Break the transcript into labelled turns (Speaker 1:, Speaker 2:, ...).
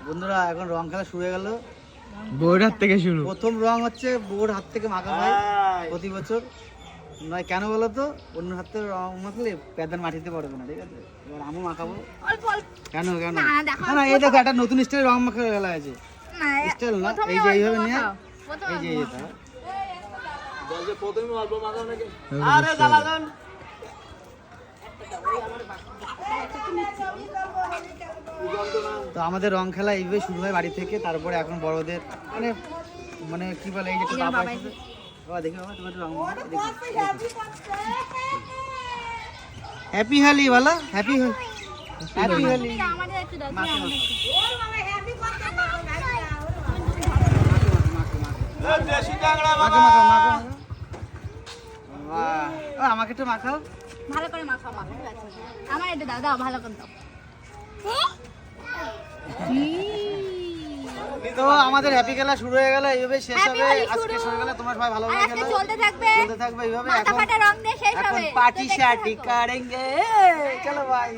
Speaker 1: বন্ধুরা এখন রং খেলা শুরু হয়ে গেল।
Speaker 2: বউর হাত থেকে শুরু।
Speaker 1: প্রথম রং হচ্ছে বউর হাত থেকে মাখা হয় প্রতি বছর। নয় কেন বলো তো, অন্য হাত থেকে রং মাখলে প্যাদান মাটিতে পড়বে না, ঠিক আছে? এবার আমি মাখাবো। কেন কেন না না, এই দেখো একটা নতুন স্টাইল রং মাখা খেলা আছে। স্টাইল না, এই যে এইভাবে নিয়ে এই যে এটা বলছে প্রথমে অল্প মাখাও নাকি। আরে জ্বালান। তো আমাদের রং খেলা এইভাবে শুরু হয় বাড়ি থেকে। তারপরে এখন বড়দের মানে মানে কি বলে, এই যে বাবা এসেছে, বাবা দেখি বাবা তোমার রং দেখি। হ্যাপি হোলি বলো, হ্যাপি হোলি, হ্যাপি হোলি।
Speaker 3: আমাদের একটু দাও।
Speaker 1: আমাকে একটু মাখাও,
Speaker 3: ভালো করে মাখাও। আমার একটু দাও, দাও ভালো করে দাও।
Speaker 1: তো আমাদের হ্যাপি খেলা শুরু হয়ে গেল, এইভাবে শেষ হবে। আজকে শুরু হয়ে গেল, তোমরা সবাই ভালো ভালো খেলো,
Speaker 3: চলতে থাকবে
Speaker 1: এইভাবে।
Speaker 3: মাথা ফাটা রং দিয়ে শেষ হবে।
Speaker 1: এখন পার্টি শার্টি করেंगे, চলো ভাই।